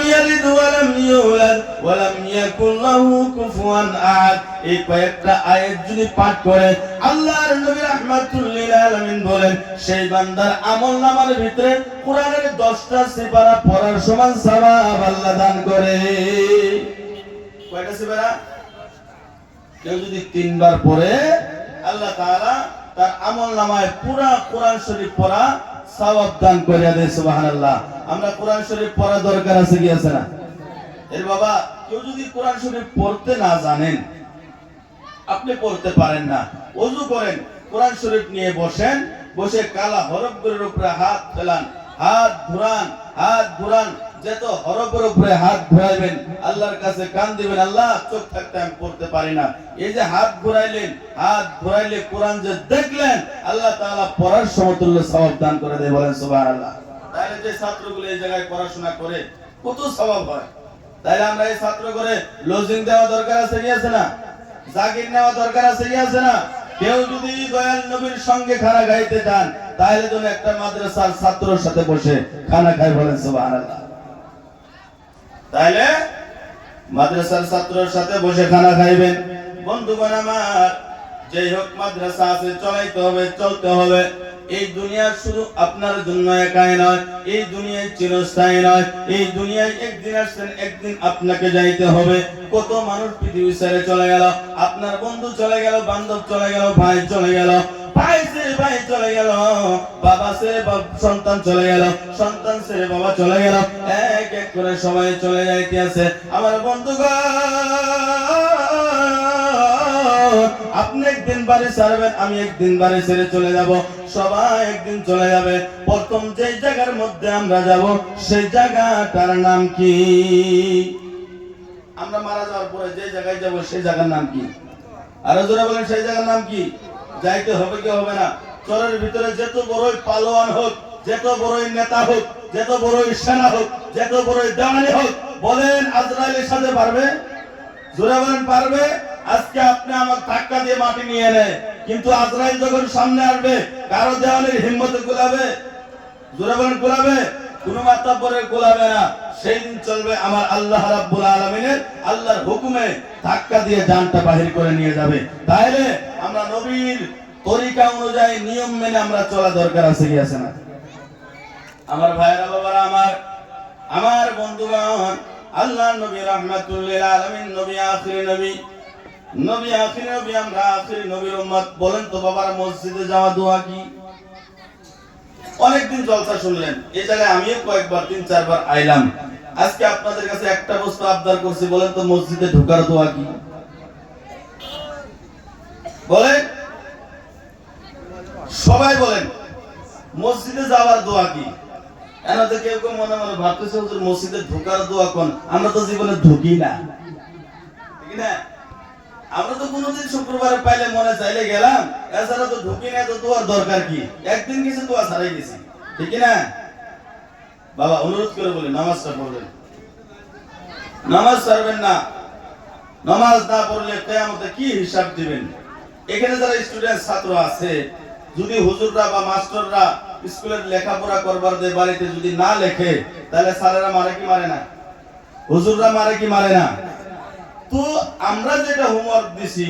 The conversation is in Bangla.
ইয়ালিদ ওয়া লাম ইউলাদ ওয়া লাম ইয়াকুল লাহু কুফুয়ান আহাদ। এই কয়েকটা আয়াত যদি পাঠ করে আল্লাহর নবী রাহমাতুল লিল আলামিন বলেন সেই বান্দার আমলনামার ভিতরে কোরআনের 10টা সিপারা পড়ার সমান সওয়াব আল্লাহ দান করে। কয়টা সিপারা? কেউ যদি 3 বার পড়ে আল্লাহ তাআলা তার আমলনামায় পুরা কোরআন শরীফ পড়া সওয়াব দান করে দেয়। সুবহানাল্লাহ। আমরা কোরআন শরীফ পড়া দরকার আছে কি আছে না? এর বাবা কেউ যদি কোরআন শরীফ পড়তে না জানেন, আপনি পড়তে পারেন না, ওযু করেন, কোরআন শরীফ নিয়ে বসেন, বসে কালা হরফগুলোর উপরে হাত ফেলান, হাত ঘুরান, যত হরফের উপরে হাত ঘুরাইবেন আল্লাহর কাছে কান দিবেন, আল্লাহ চোখ থাকতে আমি পড়তে পারি না। এই যে হাত ঘুরাইলে কোরআন যে দেখলেন আল্লাহ তাআলা পড়ার সমতুল্য সওয়াব দান করে দেয়। বলেন সুবহানাল্লাহ। তাহলে যে ছাত্রগুলো এই জায়গায় পড়াশোনা করে কত সওয়াব হয়। তাহলে আমরা এই ছাত্র করে লজিং দেওয়া দরকার আছে কি আছে না? জাগির নেওয়া দরকার আছে কি আছে না? কেউ যদি দয়াল নবীর সঙ্গে খানা খাইতে চান তাহলে যেন একটা মাদ্রাসার ছাত্রের সাথে বসে খানা খায়। বলেন সুবহানাল্লাহ। তাহলে মাদ্রাসার ছাত্রের সাথে বসে খানা খাইবেন। বন্ধুগণ আমার, যেই হোক মাদ্রাসা আছে চলাইতে হবে, চলতে হবে। এই দুনিয়া শুধু আপনার জন্য একাই নয়, এই দুনিয়ায় চিরস্থায়ী নয়। এই দুনিয়ায় একদিন আসছেন, একদিন আপনাকে যাইতে হবে। কত মানুষ পৃথিবী ছেড়ে চলে গেল, আপনার বন্ধু চলে গেল, বান্ধব চলে গেল, ভাই চলে গেল, ভাই ছেড়ে ভাই চলে গেল, বাবা ছেড়ে সন্তান চলে গেল, সন্তান ছেড়ে বাবা চলে গেল, এক এক করে সবাই চলে যাইতে আছে। আমার বন্ধুগণ, আপনি একদিন বাড়ি ছাড়বেন, আমি একদিন বাড়ি ছেড়ে চলে যাব, সবাই একদিন চলে যাবে। প্রথম যে জায়গার মধ্যে আমরা যাব সেই জায়গাটার নাম কি? আমরা মারা যাওয়ার পরে যে জায়গায় যাব সেই জায়গার নাম কি? আরো জোরে বলেন, সেই জায়গার নাম কি? যাইতে হবে কি হবে না? চরের ভিতরে যত বড়ই পালোয়ান হোক, যত বড়ই নেতা হোক, যত বড়ই সেনা হোক, যত বড়ই দেওয়ানি হোক, বলেন আজরাইলের সাথে পারবে? জোরে বলেন পারবে? আজকে আপনি আমার ধাক্কা দিয়ে মাটি নিয়ে নেয়, কিন্তু আজরাইল যখন সামনে আসবে কারো দেওয়ানির হিম্মতে গোলাবে? জোরে বলেন গোলাবে? কোনো মাতাব্বরের গোলাবে না। সেই দিন চলবে আমার আল্লাহ রাব্বুল আলামিনের আল্লাহর হুকুমে ধাক্কা দিয়ে জানটা বাহির করে নিয়ে যাবে। তাহলে আমরা নবীর তরিকা অনুযায়ী নিয়ম মেনে আমরা চলা দরকার আছে কি আছে না? আমার ভাইরা বাবারা, আমার বন্ধুগণ, আল্লাহ নবী রাহমাতুল লিল আলামিন, নবী আখির নবী, আমরা আখির নবীর উম্মত। বলেন তো বাবার মসজিদে যাওয়া দোয়া কি? অনেকদিন জলসা শুনলেন, এই জায়গায় আমিও কয়েকবার 3-4 বার আইলাম। আজকে আপনাদের কাছে একটা বস্তু আবদার করছি, বলেন তো মসজিদে ঢোকার দোয়া কি? বলেন, সবাই বলেন মসজিদে যাওয়ার দোয়া কি? এনাদের কেউ কেউ মনে মনে ভাবতেছে হুজুর মসজিদে ঢোকার দোয়া কোন? আমরা তো জীবনে ঢুকি না, ঠিক না? আমরা তো কোনোদিন শুক্রবারে পাইলে মনে চাইলে গেলাম, এছাড়া তো ঢুকি না, তো দোয়ার দরকার কি? একদিন কিছু দোয়া ছাড়াই গেছি, ঠিক না? বাবা অনুরোধ করে বলি নামাজটা পড়বেন, নামাজ ছাড়বেন না। নামাজ না পড়লে কিয়ামতে কি হিসাব দিবেন? এখানে যারা স্টুডেন্ট ছাত্র আছে, যদি হুজুররা বা মাস্টাররা স্কুলের লেখাপড়া করবার দেয়, বাড়িতে যদি না লেখে, তাহলে স্যারেরা মারে কি মারে না? হুজুররা মারে কি মারে না? তো আমরা যেটা হোমওয়ার্ক দিছি